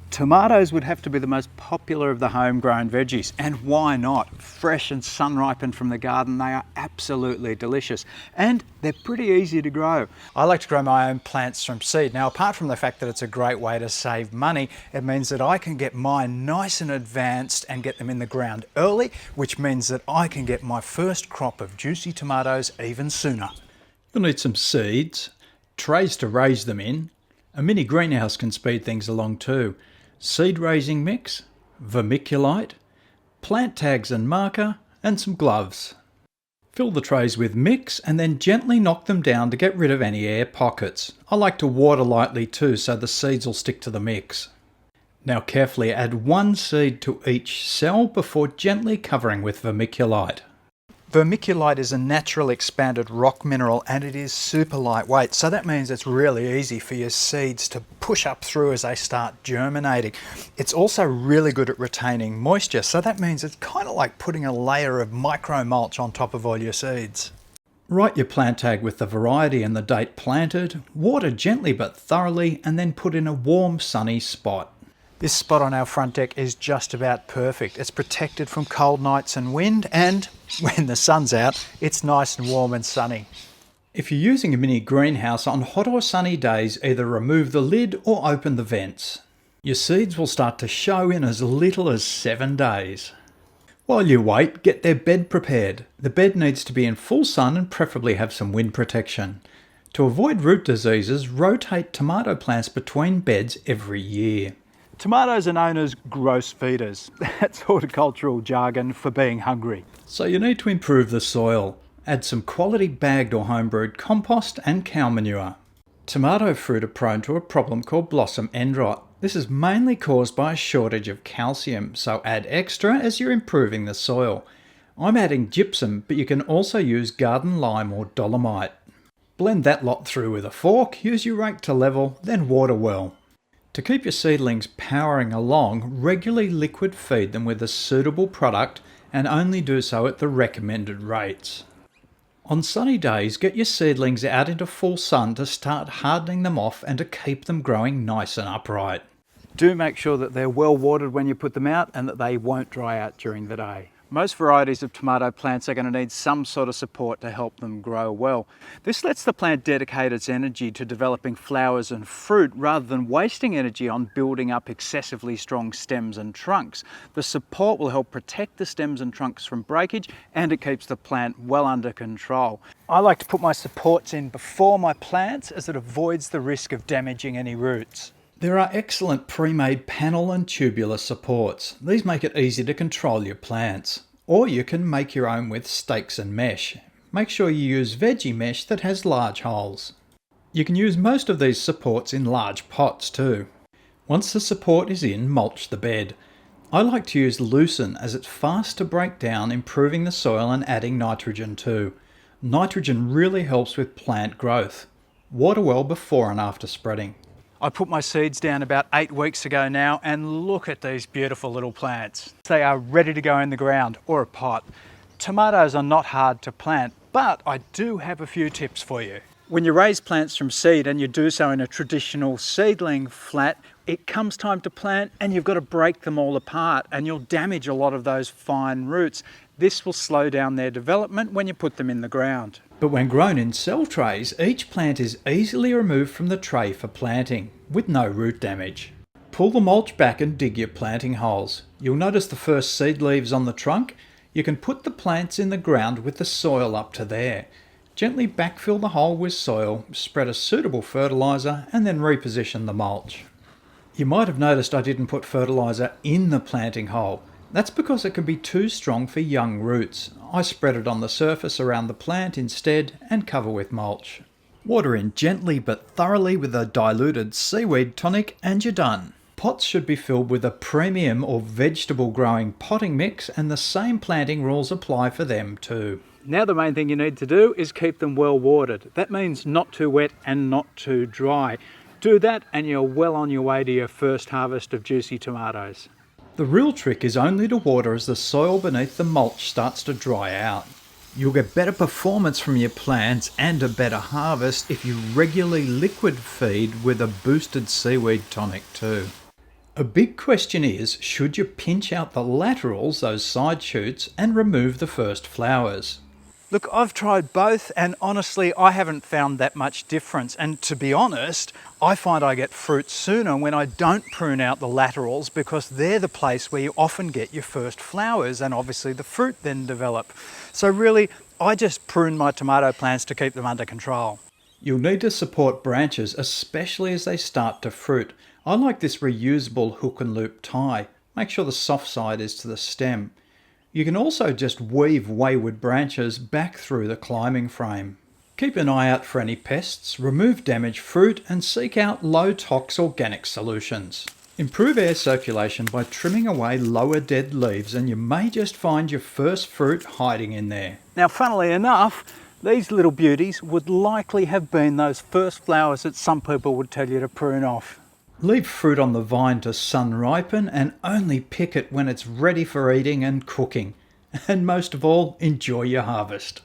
Tomatoes would have to be the most popular of the homegrown veggies, and why not? Fresh and sun-ripened from the garden, they are absolutely delicious, and they're pretty easy to grow. I like to grow my own plants from seed. Now, apart from the fact that it's a great way to save money, it means that I can get mine nice and advanced and get them in the ground early, which means that I can get my first crop of juicy tomatoes even sooner. You'll need some seeds, trays to raise them in. A mini greenhouse can speed things along too. Seed raising mix, vermiculite, plant tags and marker, and some gloves. Fill the trays with mix and then gently knock them down to get rid of any air pockets. I like to water lightly too so the seeds will stick to the mix. Now carefully add one seed to each cell before gently covering with vermiculite. Vermiculite is a natural expanded rock mineral and it is super lightweight, so that means it's really easy for your seeds to push up through as they start germinating. It's also really good at retaining moisture, so that means it's kind of like putting a layer of micro mulch on top of all your seeds. Write your plant tag with the variety and the date planted, water gently but thoroughly, and then put in a warm sunny spot. This spot on our front deck is just about perfect. It's protected from cold nights and wind, and when the sun's out, it's nice and warm and sunny. If you're using a mini greenhouse on hot or sunny days, either remove the lid or open the vents. Your seeds will start to show in as little as 7 days. While you wait, get their bed prepared. The bed needs to be in full sun and preferably have some wind protection. To avoid root diseases, rotate tomato plants between beds every year. Tomatoes are known as gross feeders. That's horticultural jargon for being hungry. So you need to improve the soil. Add some quality bagged or homebrewed compost and cow manure. Tomato fruit are prone to a problem called blossom end rot. This is mainly caused by a shortage of calcium, so add extra as you're improving the soil. I'm adding gypsum, but you can also use garden lime or dolomite. Blend that lot through with a fork, use your rake to level, then water well. To keep your seedlings powering along, regularly liquid feed them with a suitable product and only do so at the recommended rates. On sunny days, get your seedlings out into full sun to start hardening them off and to keep them growing nice and upright. Do make sure that they're well watered when you put them out and that they won't dry out during the day. Most varieties of tomato plants are going to need some sort of support to help them grow well. This lets the plant dedicate its energy to developing flowers and fruit rather than wasting energy on building up excessively strong stems and trunks. The support will help protect the stems and trunks from breakage, and it keeps the plant well under control. I like to put my supports in before my plants as it avoids the risk of damaging any roots. There are excellent pre-made panel and tubular supports. These make it easy to control your plants. Or you can make your own with stakes and mesh. Make sure you use veggie mesh that has large holes. You can use most of these supports in large pots too. Once the support is in, mulch the bed. I like to use lucerne as it's fast to break down, improving the soil and adding nitrogen too. Nitrogen really helps with plant growth. Water well before and after spreading. I put my seeds down about 8 weeks ago now, and look at these beautiful little plants. They are ready to go in the ground or a pot. Tomatoes are not hard to plant, but I do have a few tips for you. When you raise plants from seed and you do so in a traditional seedling flat, it comes time to plant and you've got to break them all apart and you'll damage a lot of those fine roots. This will slow down their development when you put them in the ground. But when grown in cell trays, each plant is easily removed from the tray for planting, with no root damage. Pull the mulch back and dig your planting holes. You'll notice the first seed leaves on the trunk. You can put the plants in the ground with the soil up to there. Gently backfill the hole with soil, spread a suitable fertiliser, and then reposition the mulch. You might have noticed I didn't put fertiliser in the planting hole. That's because it can be too strong for young roots. I spread it on the surface around the plant instead and cover with mulch. Water in gently but thoroughly with a diluted seaweed tonic and you're done. Pots should be filled with a premium or vegetable growing potting mix, and the same planting rules apply for them too. Now the main thing you need to do is keep them well watered. That means not too wet and not too dry. Do that and you're well on your way to your first harvest of juicy tomatoes. The real trick is only to water as the soil beneath the mulch starts to dry out. You'll get better performance from your plants and a better harvest if you regularly liquid feed with a boosted seaweed tonic too. A big question is, should you pinch out the laterals, those side shoots, and remove the first flowers? Look, I've tried both and honestly, I haven't found that much difference. And to be honest, I find I get fruit sooner when I don't prune out the laterals because they're the place where you often get your first flowers and obviously the fruit then develop. So really, I just prune my tomato plants to keep them under control. You'll need to support branches, especially as they start to fruit. I like this reusable hook and loop tie. Make sure the soft side is to the stem. You can also just weave wayward branches back through the climbing frame. Keep an eye out for any pests, remove damaged fruit, and seek out low-tox organic solutions. Improve air circulation by trimming away lower dead leaves, and you may just find your first fruit hiding in there. Now, funnily enough, these little beauties would likely have been those first flowers that some people would tell you to prune off. Leave fruit on the vine to sun ripen and only pick it when it's ready for eating and cooking. And most of all, enjoy your harvest.